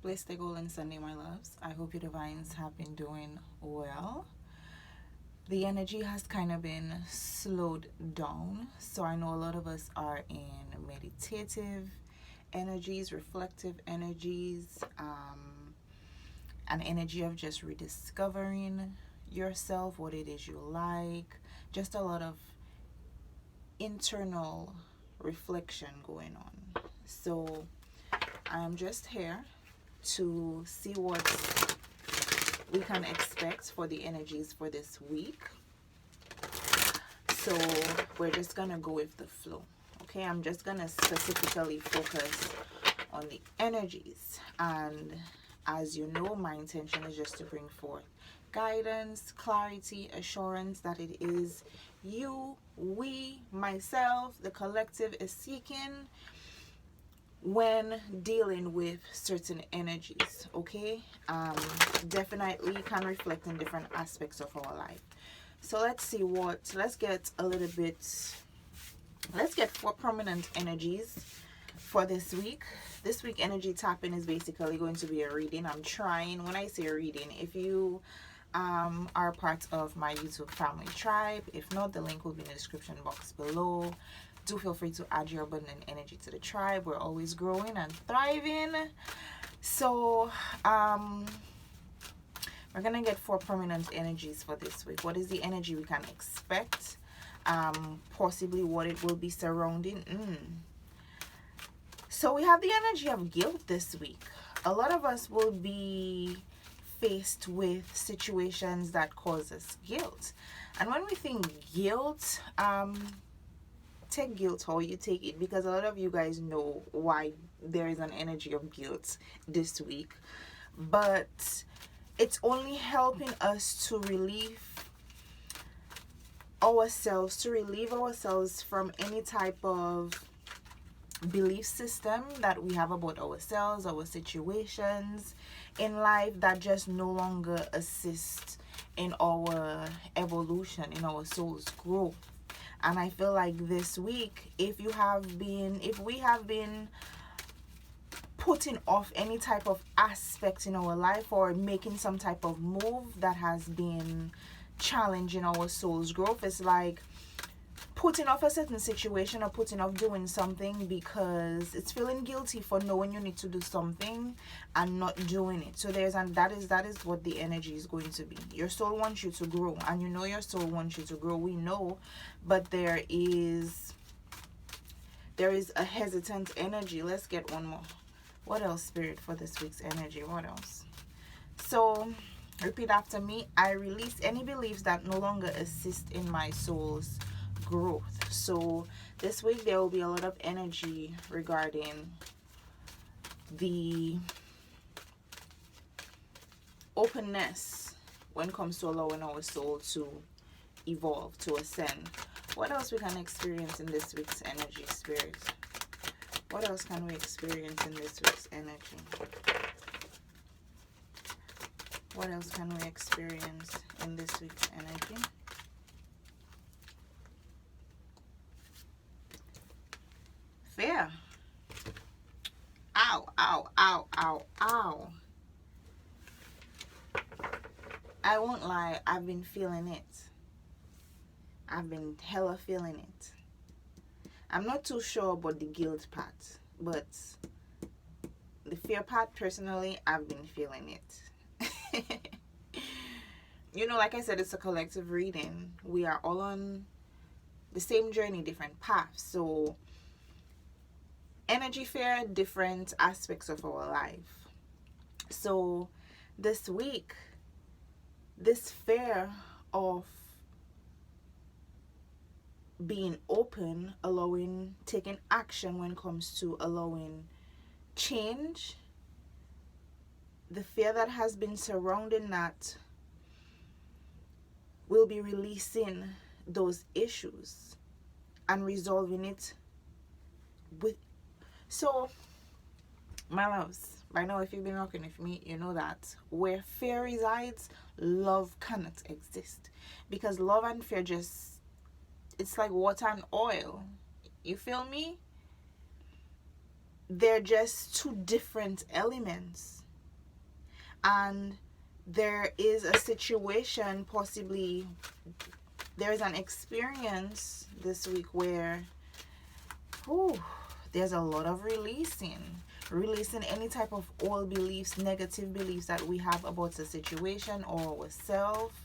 Blessed the Golden Sunday, my loves. I hope your divines have been doing well. The energy has kind of been slowed down, so I know a lot of us are in meditative energies, reflective energies, an energy of just rediscovering yourself, what it is you like, just a lot of internal reflection going on. So I'm just here to see what we can expect for the energies for this week. So we're just gonna go with the flow. Okay, I'm just gonna specifically focus on the energies, and as you know, my intention is just to bring forth guidance, clarity, assurance that it is you, we, myself, the collective is seeking when dealing with certain energies. Okay, definitely can reflect in different aspects of our life. So let's get a little bit, let's get 4 prominent energies for this week. This week energy tapping is basically going to be a reading. I'm trying, when I say reading, if you are part of my YouTube family tribe, if not, the link will be in the description box below. Do feel free to add your abundant energy to the tribe. We're always growing and thriving. So we're gonna get 4 prominent energies for this week. What is the energy we can expect? Possibly what it will be surrounding. So we have the energy of guilt this week. A lot of us will be faced with situations that cause us guilt. And when we think guilt, take guilt how you take it, because a lot of you guys know why there is an energy of guilt this week. But it's only helping us to relieve ourselves from any type of belief system that we have about ourselves, our situations in life that just no longer assist in our evolution, in our soul's growth. And I feel like this week, if we have been putting off any type of aspect in our life, or making some type of move that has been challenging our soul's growth, it's like putting off a certain situation or putting off doing something because it's feeling guilty for knowing you need to do something and not doing it. So that is what the energy is going to be. Your soul wants you to grow, and you know your soul wants you to grow, we know, but there is a hesitant energy. Let's get one more. What else, Spirit, for this week's energy? What else? So repeat after me. I release any beliefs that no longer assist in my soul's growth. So this week there will be a lot of energy regarding the openness when it comes to allowing our soul to evolve, to ascend. What else we can experience in this week's energy, Spirit? What else can we experience in this week's energy? What else can we experience in this week's energy? Fear. Ow, ow, ow, ow, ow. I won't lie, I've been feeling it. I've been hella feeling it. I'm not too sure about the guilt part, but the fear part, personally, I've been feeling it. You know, like I said, it's a collective reading. We are all on the same journey, different paths. So energy fear, different aspects of our life. So this week, this fear of being open, taking action when it comes to allowing change, the fear that has been surrounding that will be releasing those issues and resolving it with. So my loves, by now if you've been rocking with me, you know that where fear resides, love cannot exist, because love and fear it's like water and oil. You feel me? They're just two different elements. and there is a situation, possibly there is an experience this week where there's a lot of releasing any type of old beliefs, negative beliefs that we have about a situation or ourselves,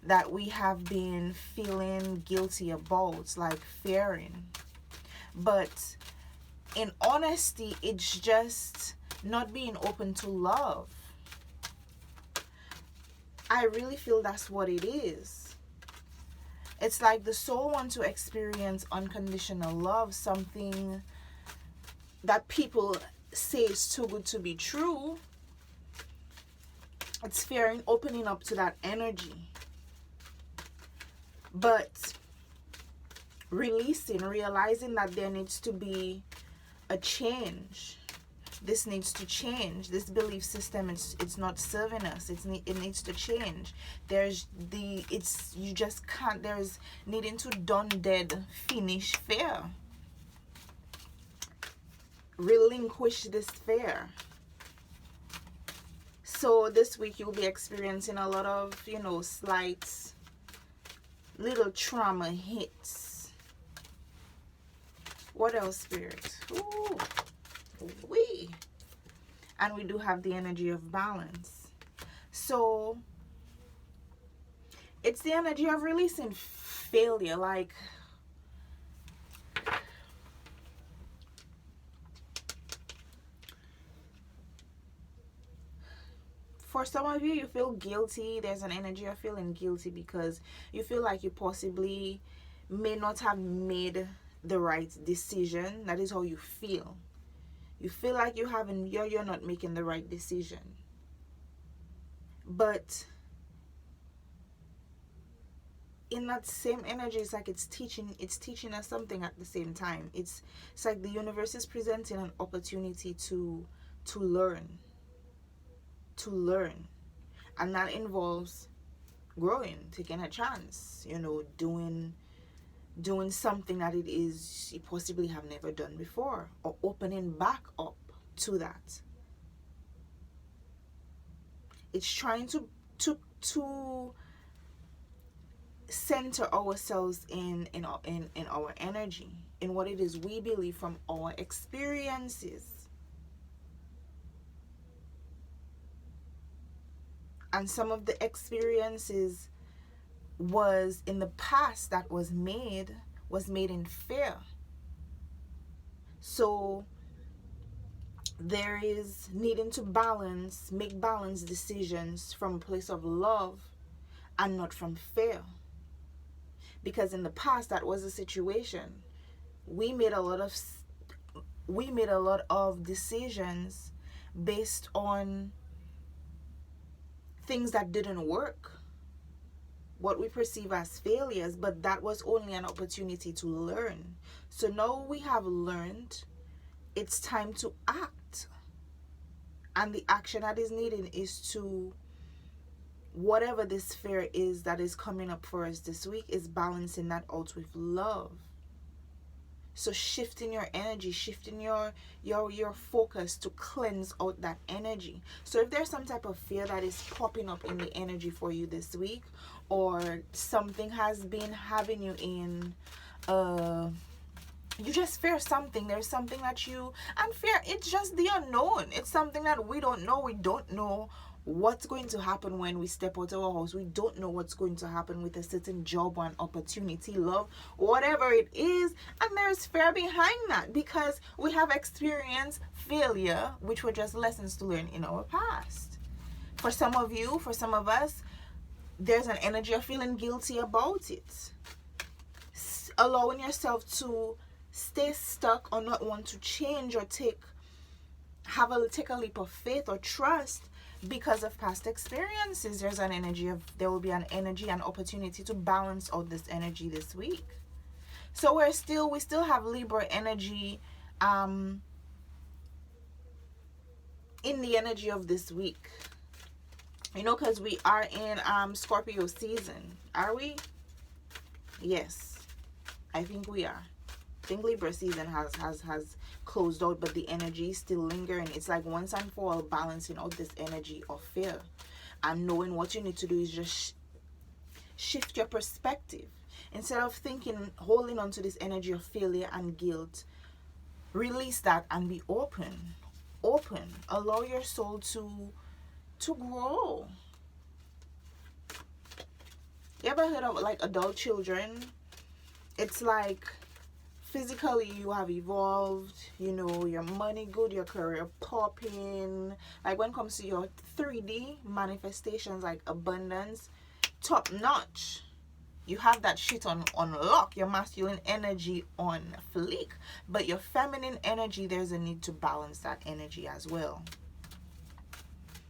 that we have been feeling guilty about, like fearing. But in honesty, it's just not being open to love. I really feel that's what it is. It's like the soul wants to experience unconditional love, something that people say is too good to be true. It's fearing opening up to that energy. But realizing that there needs to be a change. This needs to change. This belief system, it's not serving us. It needs to change. There's you just can't. There's needing to done, dead, finish fear. Relinquish this fear. So this week you'll be experiencing a lot of, slight little trauma hits. What else, Spirit? Ooh. And we do have the energy of balance. So it's the energy of releasing failure. Like, for some of you, you feel guilty. There's an energy of feeling guilty because you feel like you possibly may not have made the right decision. That is how you feel. You feel like you're not making the right decision. But in that same energy, it's like it's teaching us something at the same time. It's like the universe is presenting an opportunity to learn. And that involves growing, taking a chance, doing something that you possibly have never done before, or opening back up to that. It's trying to center ourselves in our energy, in what it is we believe from our experiences. And some of the experiences was in the past that was made in fear. So there is needing to make balanced decisions from a place of love and not from fear. Because in the past, that was a situation. We made a lot of decisions based on things that didn't work, what we perceive as failures, but that was only an opportunity to learn. So now we have learned, it's time to act. And the action that is needed is to, whatever this fear is that is coming up for us this week, is balancing that out with love. So shifting your energy, shifting your focus to cleanse out that energy. So if there's some type of fear that is popping up in the energy for you this week, or something has been having you in, you just fear something. There's something that and fear, it's just the unknown. It's something that we don't know. We don't know what's going to happen when we step out of our house. We don't know what's going to happen with a certain job or an opportunity, love, whatever it is. And there's fear behind that because we have experienced failure, which were just lessons to learn in our past. For some of you, for some of us, there's an energy of feeling guilty about it. Allowing yourself to stay stuck or not want to change or take a leap of faith or trust because of past experiences. There will be an energy and opportunity to balance out this energy this week. So we still have Libra energy in the energy of this week. Because we are in Scorpio season. Are we? Yes, I think we are. think Libra season has closed out, but the energy is still lingering. It's like once and for all balancing out this energy of fear, and knowing what you need to do is just shift your perspective. Instead of thinking, holding on to this energy of failure and guilt, release that and be open. Allow your soul to grow. You ever heard of like adult children? It's like physically you have evolved, you know, your money good, your career popping. Like when it comes to your 3D manifestations, like abundance, top notch. You have that shit on lock, your masculine energy on fleek. But your feminine energy, there's a need to balance that energy as well.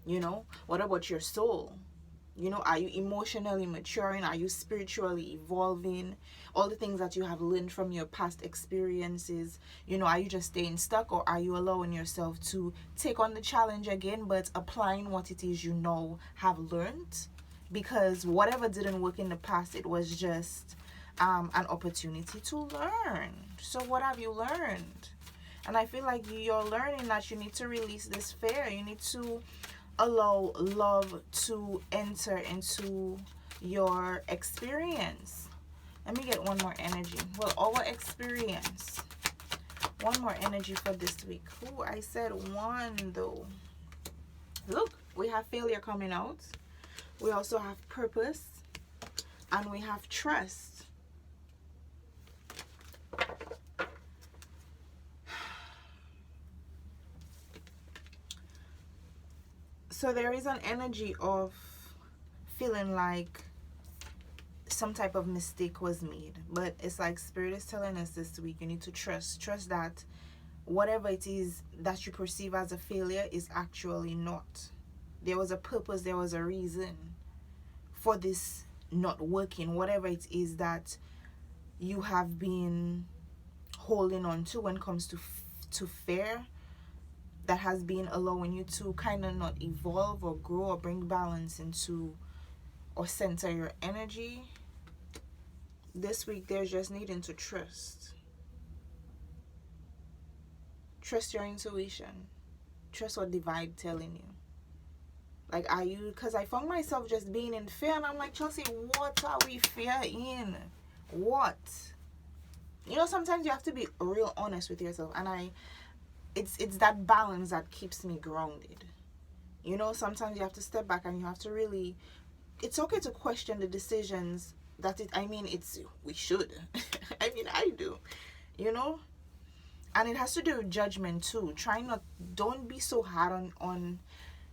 You know, what about your soul? You know, are you emotionally maturing? Are you spiritually evolving? All the things that you have learned from your past experiences, you know, are you just staying stuck, or are you allowing yourself to take on the challenge again, but applying what it is you know have learned? Because whatever didn't work in the past, it was just an opportunity to learn. So what have you learned? And I feel like you're learning that you need to release this fear. You need to allow love to enter into your experience. Let me get one more energy. Well, our experience. One more energy for this week. Oh, I said one though. Look, we have failure coming out. We also have purpose. And we have trust. So there is an energy of feeling like some type of mistake was made. But it's like Spirit is telling us this week, you need to trust. Trust that whatever it is that you perceive as a failure is actually not. There was a purpose, there was a reason for this not working. Whatever it is that you have been holding on to when it comes to fear, that has been allowing you to kind of not evolve or grow or bring balance into or center your energy. This week, there's just needing to trust. Trust your intuition. Trust what divine telling you. Like, are you, because I found myself just being in fear, and I'm like, Chelsea, what are we fearing? What? You know, sometimes you have to be real honest with yourself, and it's that balance that keeps me grounded. You know, sometimes you have to step back and you have to really, it's okay to question the decisions that we should. I mean, I do, you know, and it has to do with judgment too. Don't be so hard on,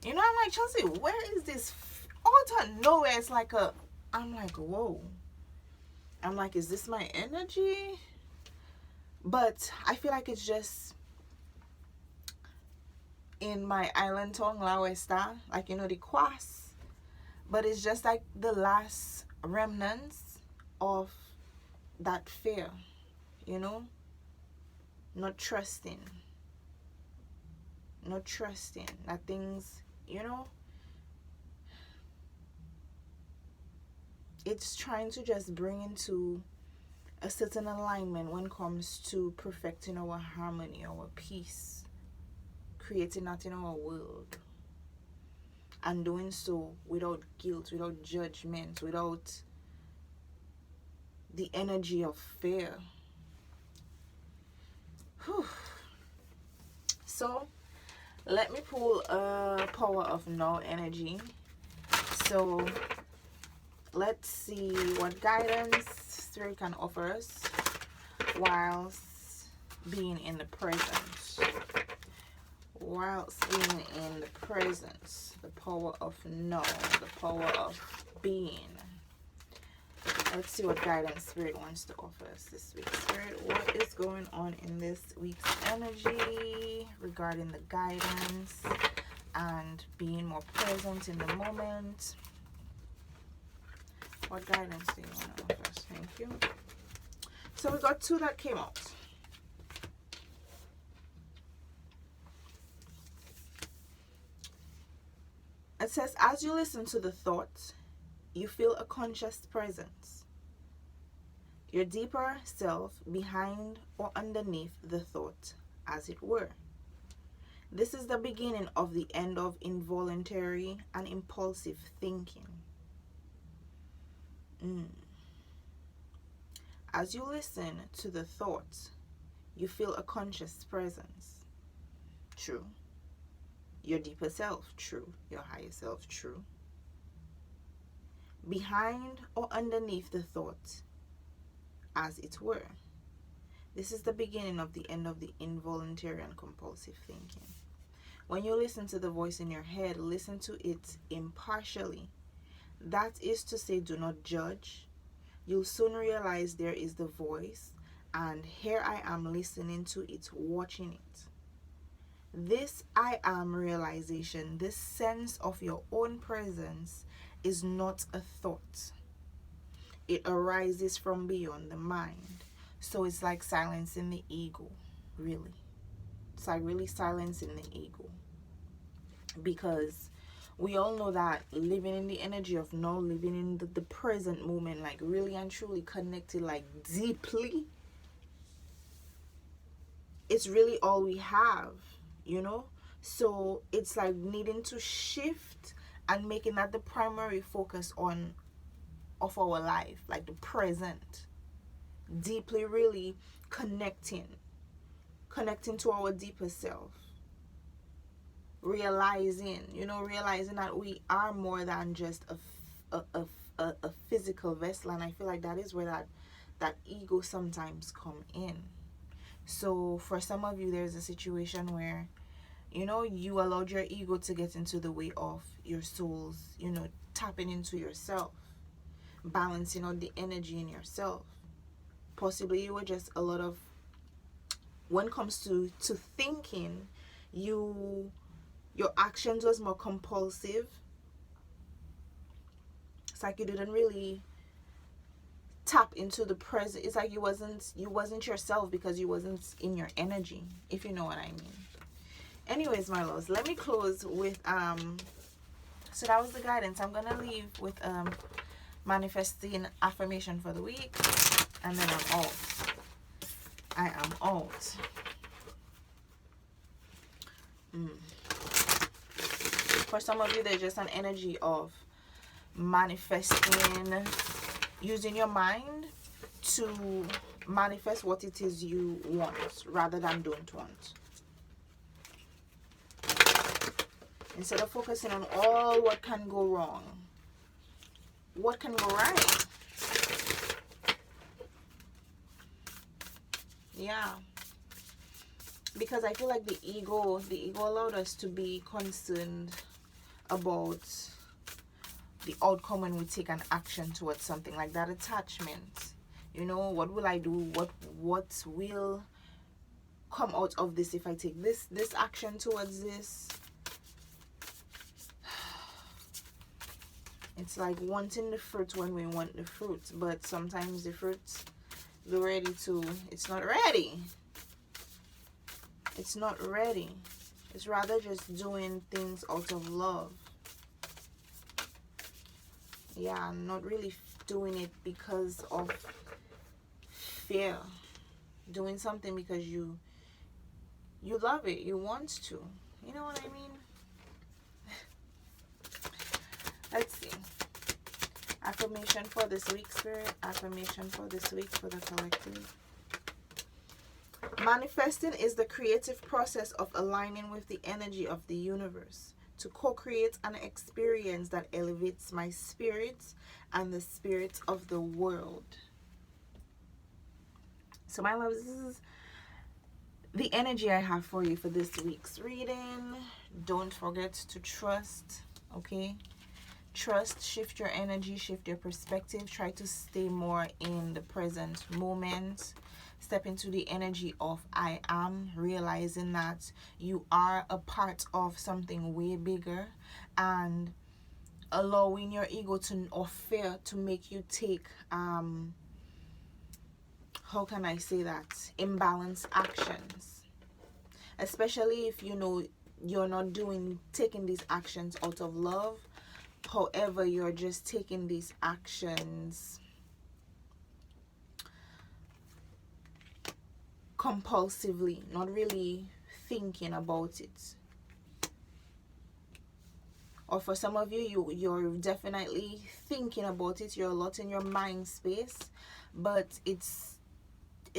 you know, I'm like, Chelsea, where is this? Out of nowhere, it's like I'm like, whoa. I'm like, is this my energy? But I feel like it's just, in my island tongue, La Westa, like, you know, the kwas. But it's just like the last remnants of that fear, you know? Not trusting that things, you know, it's trying to just bring into a certain alignment when it comes to perfecting our harmony, our peace, creating that in our world, and doing so without guilt, without judgment, without the energy of fear. Whew. So let me pull a power of now energy. So let's see what guidance Spirit can offer us whilst being in the present. Whilst being in the presence, the power of now, the power of being. Let's see what guidance Spirit wants to offer us this week. Spirit, what is going on in this week's energy regarding the guidance and being more present in the moment? What guidance do you want to offer us? Thank you. So we got two that came out. It says, as you listen to the thought, you feel a conscious presence. Your deeper self, behind or underneath the thought, as it were. This is the beginning of the end of involuntary and impulsive thinking. As you listen to the thoughts, you feel a conscious presence. True. Your deeper self. True. Your higher self. True. Behind or underneath the thought, as it were. This is the beginning of the end of the involuntary and compulsive thinking. When you listen to the voice in your head, listen to it impartially. That is to say, do not judge. You'll soon realize there is the voice, and here I am listening to it, watching it. This I am realization, this sense of your own presence, is not a thought. It arises from beyond the mind. So it's like silencing the ego, really. It's like really silencing the ego. Because we all know that living in the energy of now, living in the present moment, like really and truly connected, like deeply, it's really all we have, you know? So it's like needing to shift and making that the primary focus of our life, like the present. Deeply really connecting to our deeper self. Realizing that we are more than just a physical vessel, and I feel like that is where that ego sometimes come in. So for some of you, there's a situation where you allowed your ego to get into the way of your soul's tapping into yourself, balancing out the energy in yourself. Possibly you were just a lot of, when it comes to thinking, your actions was more compulsive. It's like you didn't really tap into the present. It's like you wasn't yourself because you wasn't in your energy, if you know what I mean. Anyways, my loves, let me close with so that was the guidance. I'm gonna leave with manifesting affirmation for the week, and then I'm out. I am out. For some of you, there's just an energy of manifesting, using your mind to manifest what it is you want rather than don't want. Instead of focusing on all what can go wrong, what can go right? Yeah. Because I feel like the ego allowed us to be concerned about the outcome when we take an action towards something, like that attachment. What will I do? What will come out of this if I take this action towards this? It's like wanting the fruit when we want the fruit, but sometimes the fruit, it's not ready. It's not ready. It's rather just doing things out of love. Yeah, I'm not really doing it because of fear. Doing something because you love it, you want to. You know what I mean? Let's see. Affirmation for this week, Spirit. Affirmation for this week for the collective. Manifesting is the creative process of aligning with the energy of the universe to co-create an experience that elevates my spirit and the spirit of the world. So my loves, this is the energy I have for you for this week's reading. Don't forget to trust, okay? Trust, shift your energy, shift your perspective. Try to stay more in the present moment. Step into the energy of I am, realizing that you are a part of something way bigger, and allowing your ego or fear to make you take how can I say that, imbalanced actions, especially if you're not taking these actions out of love. However, you're just taking these actions compulsively, not really thinking about it. Or for some of you, you're definitely thinking about it. You're a lot in your mind space, but it's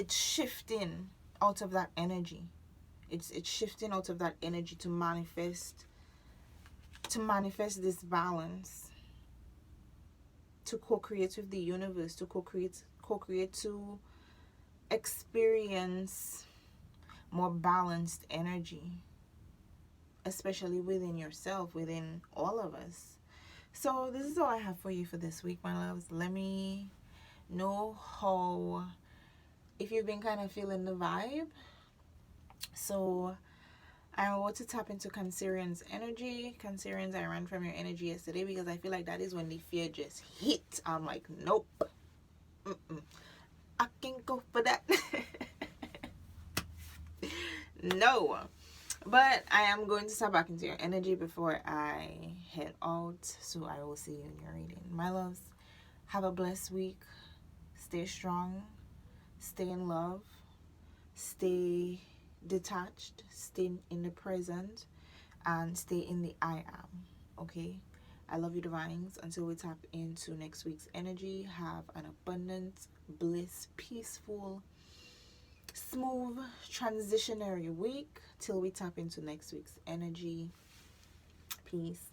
shifting out of that energy. It's shifting out of that energy to manifest this balance, to co-create with the universe, to co-create to experience more balanced energy, especially within yourself, within all of us. So this is all I have for you for this week, my loves. Let me know how, if you've been kind of feeling the vibe. So I want to tap into Cancerian's energy. Cancerians, I ran from your energy yesterday because I feel like that is when the fear just hit. I'm like, nope. I can't go for that. No. But I am going to tap back into your energy before I head out. So I will see you in your reading. My loves, have a blessed week. Stay strong. Stay in love. Stay detached. Stay in the present. And stay in the I am. Okay? I love you, divines. Until we tap into next week's energy, have an abundant, bliss, peaceful, smooth, transitionary week till we tap into next week's energy. Peace.